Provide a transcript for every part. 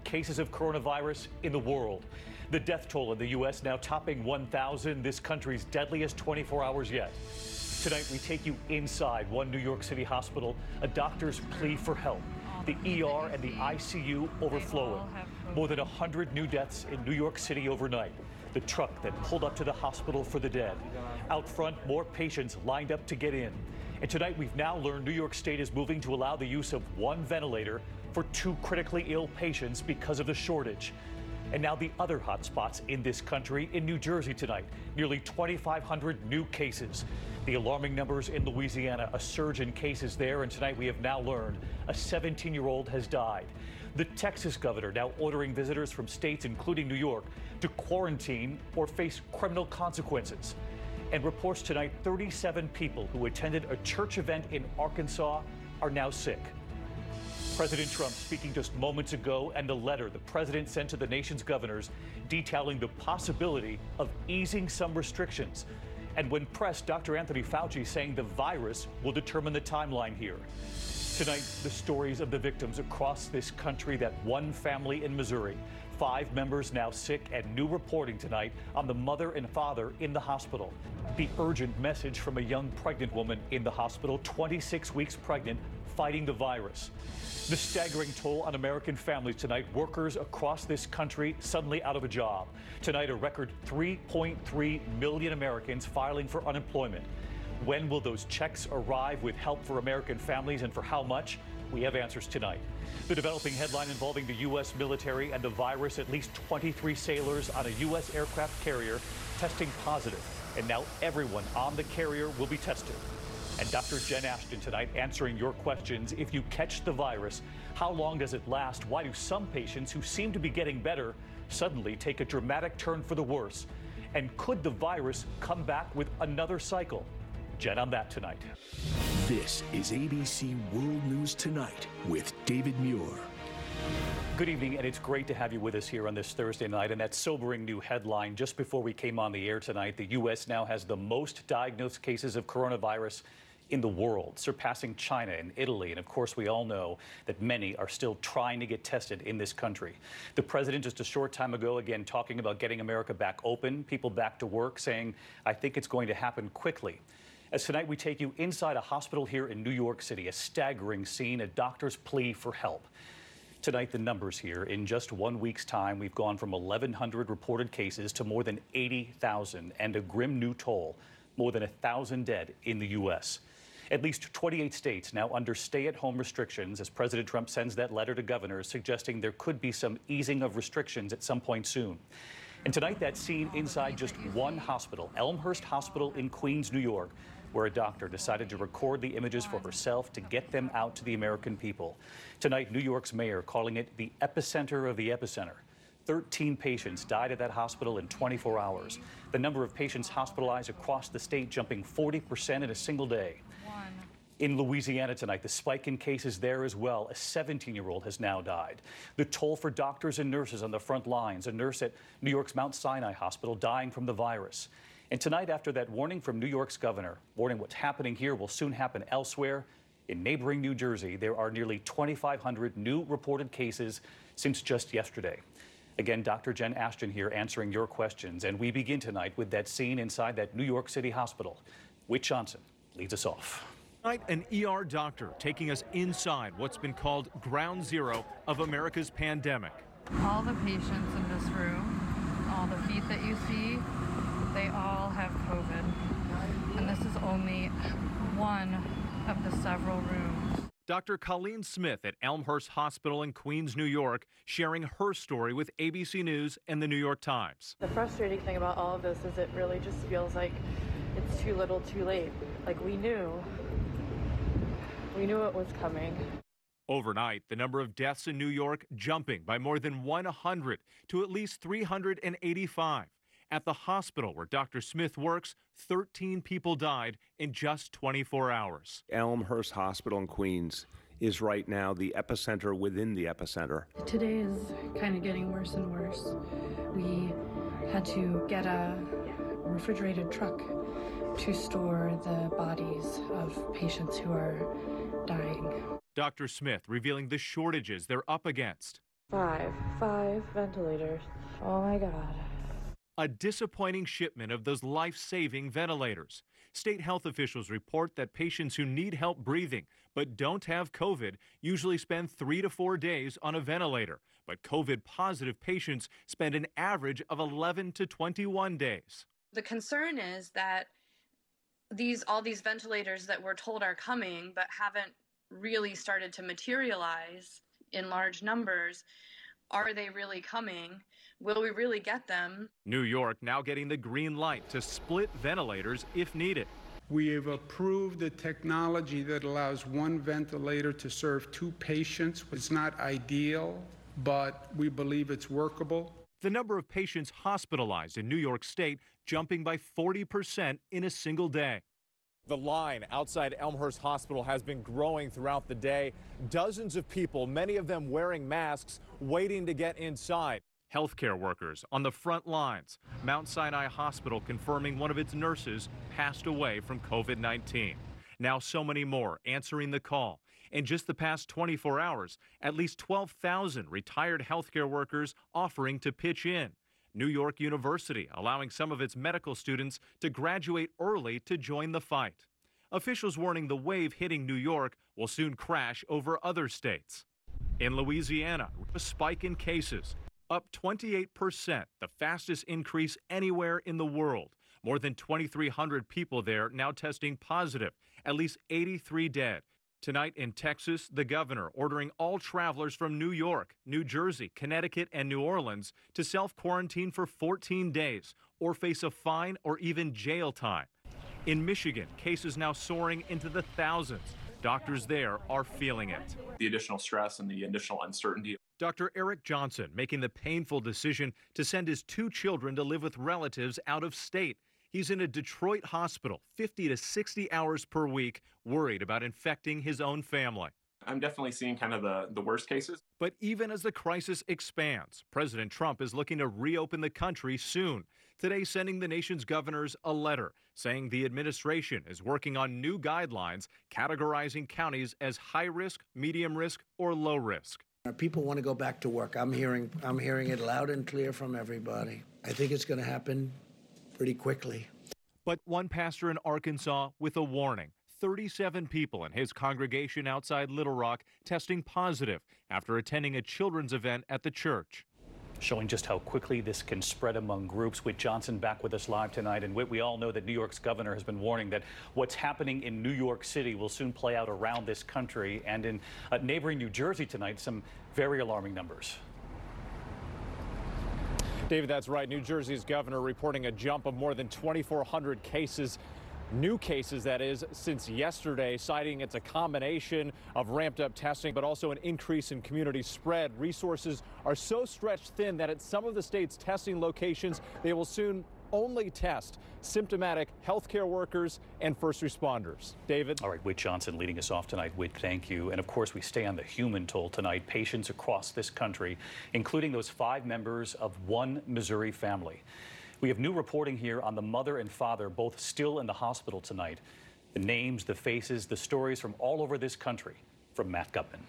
cases of coronavirus in the world. The death toll in the U.S. now topping 1,000, this country's deadliest 24 hours yet. Tonight, we take you inside one New York City hospital, a doctor's plea for help. The ER and the ICU overflowing. More than 100 new deaths in New York City overnight. The truck that pulled up to the hospital for the dead. Out front, more patients lined up to get in. And tonight, we've now learned New York State is moving to allow the use of one ventilator for 2 critically ill patients because of the shortage. And now the other hot spots in this country, in New Jersey tonight, nearly 2,500 new cases. The alarming numbers in Louisiana, a surge in cases there, and tonight we have now learned a 17-year-old has died. The Texas governor now ordering visitors from states, including New York, to quarantine or face criminal consequences. And reports tonight 37 people who attended a church event in Arkansas are now sick. President Trump speaking just moments ago, and the letter the president sent to the nation's governors detailing the possibility of easing some restrictions. And when pressed, Dr. Anthony Fauci saying the virus will determine the timeline here. Tonight, the stories of the victims across this country, that one family in Missouri, 5 members now sick, and new reporting tonight on the mother and father in the hospital. The urgent message from a young pregnant woman in the hospital, 26 weeks pregnant, fighting the virus. The staggering toll on American families tonight, workers across this country suddenly out of a job. Tonight, a record 3.3 million Americans filing for unemployment. When will those checks arrive with help for American families, and for how much? We have answers tonight. The developing headline involving the U.S. military and the virus, at least 23 sailors on a U.S. aircraft carrier testing positive. And now everyone on the carrier will be tested. And Dr. Jen Ashton tonight answering your questions. If you catch the virus, how long does it last? Why do some patients who seem to be getting better suddenly take a dramatic turn for the worse? And could the virus come back with another cycle? Jen on that tonight. This is ABC World News Tonight with David Muir. Good evening, and it's great to have you with us here on this Thursday night. And that sobering new headline just before we came on the air tonight, the U.S. now has the most diagnosed cases of coronavirus in the world, surpassing China and Italy. And of course, we all know that many are still trying to get tested in this country. The president just a short time ago, again, talking about getting America back open, people back to work, saying, I think it's going to happen quickly. As tonight we take you inside a hospital here in New York City, a staggering scene, a doctor's plea for help. Tonight, the numbers here. In just 1 week's time, we've gone from 1,100 reported cases to more than 80,000, and a grim new toll, more than 1,000 dead in the U.S. At least 28 states now under stay-at-home restrictions as President Trump sends that letter to governors suggesting there could be some easing of restrictions at some point soon. And tonight, that scene inside just one hospital, Elmhurst Hospital in Queens, New York, where a doctor decided to record the images for herself to get them out to the American people. Tonight, New York's mayor calling it the epicenter of the epicenter. 13 patients died at that hospital in 24 hours. The number of patients hospitalized across the state jumping 40% in a single day. In Louisiana tonight, the spike in cases there as well. A 17-year-old has now died. The toll for doctors and nurses on the front lines. A nurse at New York's Mount Sinai Hospital dying from the virus. And tonight, after that warning from New York's governor, warning what's happening here will soon happen elsewhere, in neighboring New Jersey, there are nearly 2,500 new reported cases since just yesterday. Again, Dr. Jen Ashton here answering your questions. And we begin tonight with that scene inside that New York City hospital. Whit Johnson leads us off. Tonight, an ER doctor taking us inside what's been called ground zero of America's pandemic. All the patients in this room, all the feet that you see, they all have COVID. And this is only one of the several rooms. Dr. Colleen Smith at Elmhurst Hospital in Queens, New York, sharing her story with ABC News and the New York Times. The frustrating thing about all of this is it really just feels like it's too little too late. Like we knew it was coming. Overnight, the number of deaths in New York jumping by more than 100 to at least 385. At the hospital where Dr. Smith works, 13 people died in just 24 hours. Elmhurst Hospital in Queens is right now the epicenter within the epicenter. Today is kind of getting worse and worse. We had to get a refrigerated truck to store the bodies of patients who are dying. Dr. Smith revealing the shortages they're up against. Five ventilators. Oh my God. A disappointing shipment of those life-saving ventilators. State health officials report that patients who need help breathing but don't have COVID usually spend 3 to 4 days on a ventilator. But COVID-positive patients spend an average of 11 to 21 days. The concern is that all these ventilators that we're told are coming but haven't really started to materialize in large numbers. Are they really coming? Will we really get them? New York now getting the green light to split ventilators if needed. We have approved the technology that allows one ventilator to serve 2 patients. It's not ideal, but we believe it's workable. The number of patients hospitalized in New York State jumping by 40% in a single day. The line outside Elmhurst Hospital has been growing throughout the day. Dozens of people, many of them wearing masks, waiting to get inside. Healthcare workers on the front lines. Mount Sinai Hospital confirming one of its nurses passed away from COVID-19. Now so many more answering the call. In just the past 24 hours, at least 12,000 retired healthcare workers offering to pitch in. New York University allowing some of its medical students to graduate early to join the fight. Officials warning the wave hitting New York will soon crash over other states. In Louisiana, a spike in cases, up 28%, the fastest increase anywhere in the world. More than 2,300 people there now testing positive, at least 83 dead. Tonight in Texas, the governor ordering all travelers from New York, New Jersey, Connecticut, and New Orleans to self-quarantine for 14 days or face a fine or even jail time. In Michigan, cases now soaring into the thousands. Doctors there are feeling it. The additional stress and the additional uncertainty. Dr. Eric Johnson making the painful decision to send his 2 children to live with relatives out of state. He's in a Detroit hospital 50 to 60 hours per week, worried about infecting his own family. I'm definitely seeing kind of the worst cases. But even as the crisis expands, President Trump is looking to reopen the country soon. Today, sending the nation's governors a letter saying the administration is working on new guidelines categorizing counties as high risk, medium risk, or low risk. People want to go back to work. I'm hearing it loud and clear from everybody. I think it's going to happen pretty quickly. But one pastor in Arkansas with a warning. 37 people in his congregation outside Little Rock testing positive after attending a children's event at the church. Showing just how quickly this can spread among groups. Whit Johnson back with us live tonight. And Whit, we all know that New York's governor has been warning that what's happening in New York City will soon play out around this country. And in neighboring New Jersey tonight, some very alarming numbers. David, that's right. New Jersey's governor reporting a jump of more than 2,400 cases. New cases, that is, since yesterday, citing it's a combination of ramped up testing, but also an increase in community spread. Resources are so stretched thin that at some of the state's testing locations, they will soon only test symptomatic healthcare workers and first responders. David? All right, Whit Johnson leading us off tonight. Whit, thank you. And of course, we stay on the human toll tonight. Patients across this country, including those 5 members of one Missouri family. We have new reporting here on the mother and father, both still in the hospital tonight. The names, the faces, the stories from all over this country, from Matt Gutman.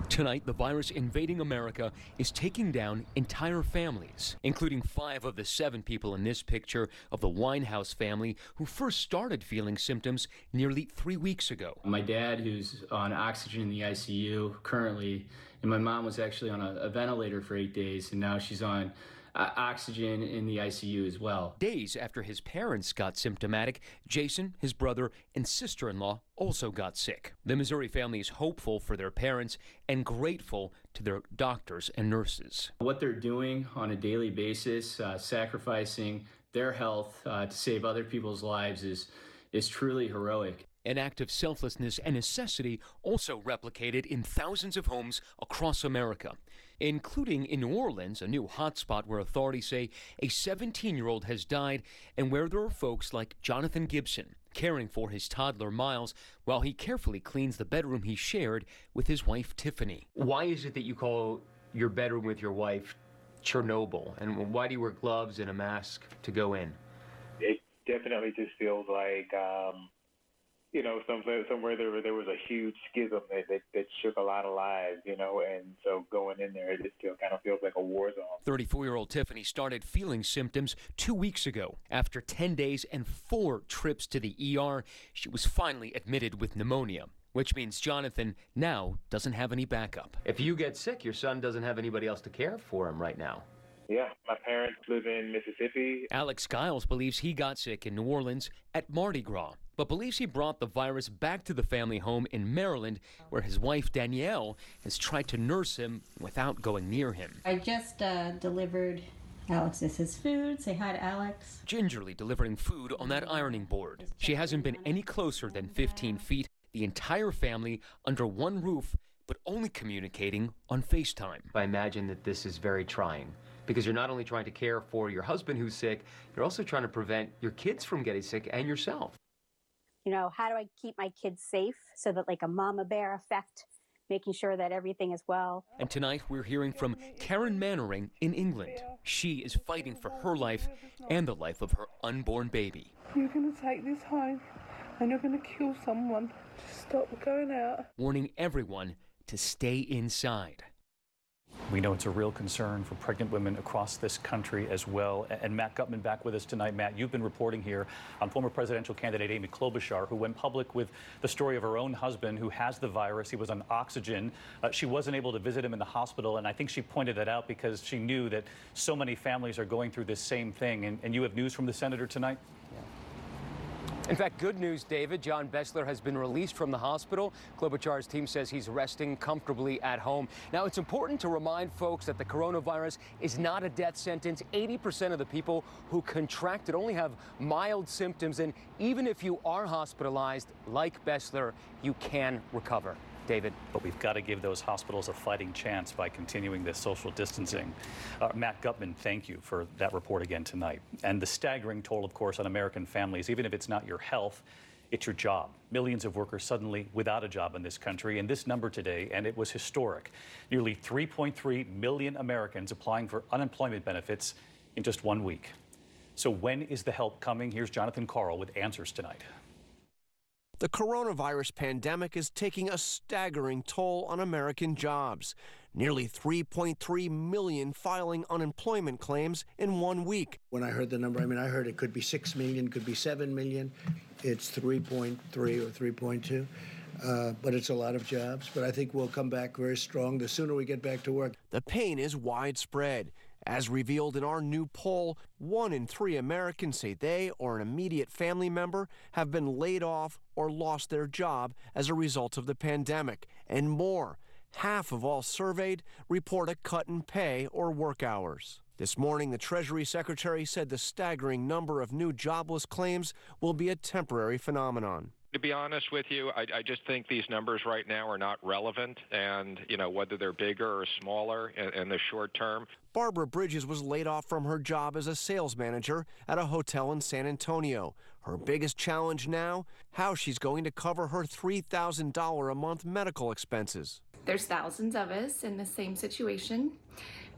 Tonight, the virus invading America is taking down entire families, including 5 of the 7 people in this picture of the Winehouse family who first started feeling symptoms nearly 3 weeks ago. My dad, who's on oxygen in the ICU currently, and my mom was actually on a ventilator for 8 days, and now she's on oxygen in the ICU as well. Days after his parents got symptomatic, Jason, his brother, and sister-in-law also got sick. The Missouri family is hopeful for their parents and grateful to their doctors and nurses. What they're doing on a daily basis, sacrificing their health to save other people's lives is truly heroic. An act of selflessness and necessity also replicated in thousands of homes across America, including in New Orleans, a new hotspot where authorities say a 17-year-old has died and where there are folks like Jonathan Gibson caring for his toddler Miles while he carefully cleans the bedroom he shared with his wife Tiffany. Why is it that you call your bedroom with your wife Chernobyl, and why do you wear gloves and a mask to go in? It definitely just feels like you know, somewhere there was a huge schism that shook a lot of lives, you know, and so going in there, it still kind of feels like a war zone. 34-year-old Tiffany started feeling symptoms 2 weeks ago. After 10 days and 4 trips to the ER, she was finally admitted with pneumonia, which means Jonathan now doesn't have any backup. If you get sick, your son doesn't have anybody else to care for him right now. Yeah, my parents live in Mississippi. Alex Giles believes he got sick in New Orleans at Mardi Gras, but believes he brought the virus back to the family home in Maryland, where his wife Danielle has tried to nurse him without going near him. I just delivered Alex's food. Say hi to Alex. Gingerly delivering food on that ironing board. She hasn't been any closer than 15 feet, the entire family under one roof, but only communicating on FaceTime. I imagine that this is very trying, because you're not only trying to care for your husband who's sick, you're also trying to prevent your kids from getting sick and yourself. You know, how do I keep my kids safe so that, like, a mama bear effect, making sure that everything is well. And tonight we're hearing from Karen Mannering in England. She is fighting for her life and the life of her unborn baby. You're going to take this home and you're going to kill someone. Stop going out. Warning everyone to stay inside. We know it's a real concern for pregnant women across this country as well. And Matt Gutman back with us tonight. Matt, you've been reporting here on former presidential candidate Amy Klobuchar, who went public with the story of her own husband who has the virus. He was on oxygen. She wasn't able to visit him in the hospital, and I think she pointed that out because she knew that so many families are going through this same thing. And you have news from the senator tonight? In fact, good news, David. John Bessler has been released from the hospital. Klobuchar's team says he's resting comfortably at home. Now, it's important to remind folks that the coronavirus is not a death sentence. 80% of the people who contract it only have mild symptoms. And even if you are hospitalized, like Bessler, you can recover. David. But we've got to give those hospitals a fighting chance by continuing this social distancing. Matt Gutman, thank you for that report again tonight. And the staggering toll, of course, on American families, even if it's not your health, it's your job. Millions of workers suddenly without a job in this country. And this number today, and it was historic, nearly 3.3 million Americans applying for unemployment benefits in just 1 week. So when is the help coming? Here's Jonathan Karl with answers tonight. The coronavirus pandemic is taking a staggering toll on American jobs. Nearly 3.3 million filing unemployment claims in 1 week. When I heard the number, I heard it could be 6 million, could be 7 million. It's 3.3 or 3.2. But it's a lot of jobs. But I think we'll come back very strong the sooner we get back to work. The pain is widespread. As revealed in our new poll, 1 in 3 Americans say they or an immediate family member have been laid off or lost their job as a result of the pandemic. And more, half of all surveyed report a cut in pay or work hours. This morning, the Treasury Secretary said the staggering number of new jobless claims will be a temporary phenomenon. To be honest with you, I just think these numbers right now are not relevant, and, whether they're bigger or smaller in the short term. Barbara Bridges was laid off from her job as a sales manager at a hotel in San Antonio. Her biggest challenge now, how she's going to cover her $3,000 a month medical expenses. There's thousands of us in the same situation,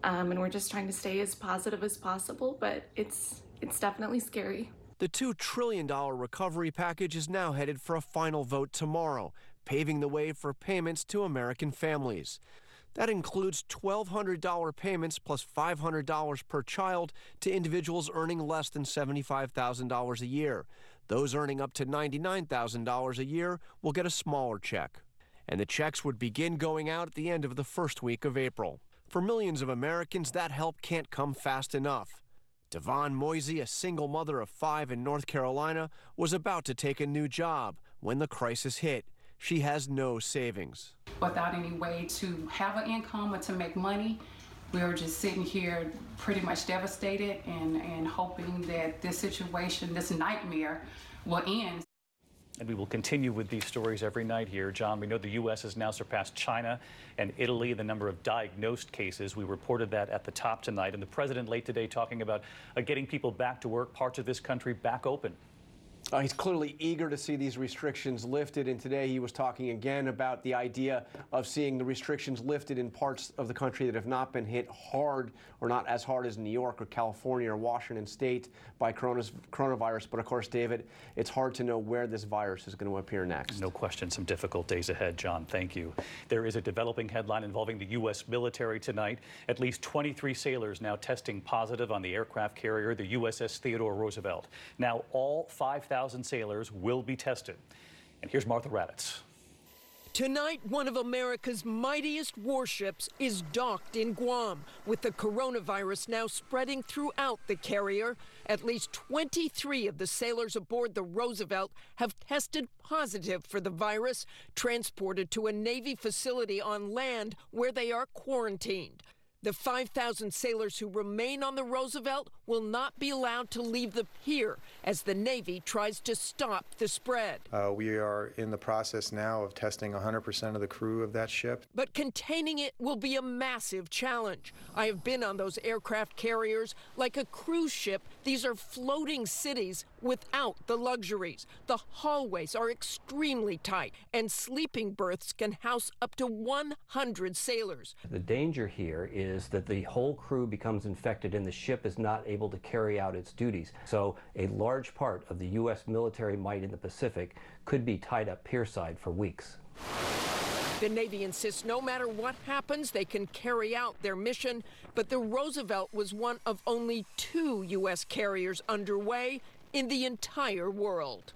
and we're just trying to stay as positive as possible, but it's definitely scary. The $2 trillion recovery package is now headed for a final vote tomorrow, paving the way for payments to American families. That includes $1,200 payments plus $500 per child to individuals earning less than $75,000 a year. Those earning up to $99,000 a year will get a smaller check. And the checks would begin going out at the end of the first week of April. For millions of Americans, that help can't come fast enough. Devon Moisey, a single mother of 5 in North Carolina, was about to take a new job when the crisis hit. She has no savings. Without any way to have an income or to make money, we were just sitting here pretty much devastated and hoping that this situation, this nightmare, will end. And we will continue with these stories every night here. John, we know the U.S. has now surpassed China and Italy, the number of diagnosed cases. We reported that at the top tonight. And the president late today talking about getting people back to work, parts of this country back open. He's clearly eager to see these restrictions lifted, and today he was talking again about the idea of seeing the restrictions lifted in parts of the country that have not been hit hard, or not as hard as New York or California or Washington State by coronavirus. But of course, David, it's hard to know where this virus is going to appear next. No question, some difficult days ahead, John. Thank you. There is a developing headline involving the U.S. military tonight. At least 23 sailors now testing positive on the aircraft carrier, the USS Theodore Roosevelt. Now all 5,000 sailors will be tested. And here's Martha Raddatz. Tonight, one of America's mightiest warships is docked in Guam, with the coronavirus now spreading throughout the carrier. At least 23 of the sailors aboard the Roosevelt have tested positive for the virus, transported to a Navy facility on land where they are quarantined. The 5,000 sailors who remain on the Roosevelt will not be allowed to leave the pier as the Navy tries to stop the spread. We are in the process now of testing 100% of the crew of that ship. But containing it will be a massive challenge. I have been on those aircraft carriers. Like a cruise ship, these are floating cities without the luxuries. The hallways are extremely tight, and sleeping berths can house up to 100 sailors. The danger here is that the whole crew becomes infected and the ship is not able to carry out its duties. So a large part of the U.S. military might in the Pacific could be tied up pierside for weeks. The Navy insists no matter what happens, they can carry out their mission. But the Roosevelt was one of only 2 U.S. carriers underway in the entire world.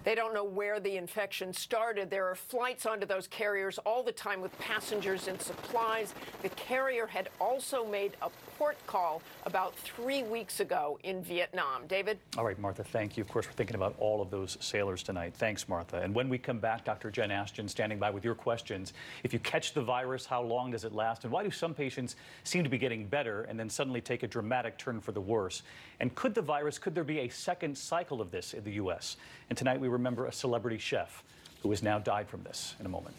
They don't know where the infection started. There are flights onto those carriers all the time with passengers and supplies. The carrier had also made a port call about 3 weeks ago in Vietnam. David? All right, Martha, thank you. Of course, we're thinking about all of those sailors tonight. Thanks, Martha. And when we come back, Dr. Jen Ashton standing by with your questions. If you catch the virus, how long does it last? And why do some patients seem to be getting better and then suddenly take a dramatic turn for the worse? And could there be a second cycle of this in the U.S.? And tonight we remember a celebrity chef who has now died from this. In a moment.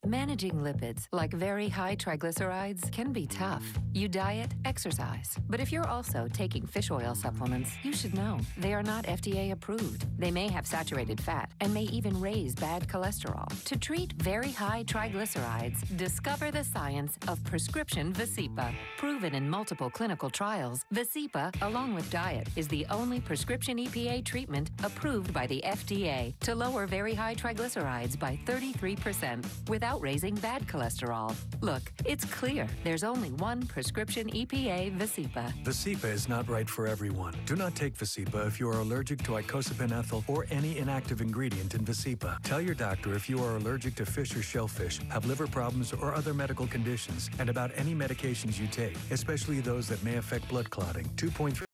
Managing lipids, like very high triglycerides, can be tough. You diet, exercise. But if you're also taking fish oil supplements, you should know they are not FDA approved. They may have saturated fat and may even raise bad cholesterol. To treat very high triglycerides, discover the science of prescription Visipa. Proven in multiple clinical trials, Visipa, along with diet, is the only prescription EPA treatment approved by the FDA to lower very high triglycerides by 33% without raising bad cholesterol. Look, it's clear there's only one prescription EPA Visipa. Visipa is not right for everyone. Do not take Visipa if you are allergic to icosapent ethyl or any inactive ingredient in Visipa. Tell your doctor if you are allergic to fish or shellfish, have liver problems or other medical conditions, and about any medications you take, especially those that may affect blood clotting. 2.3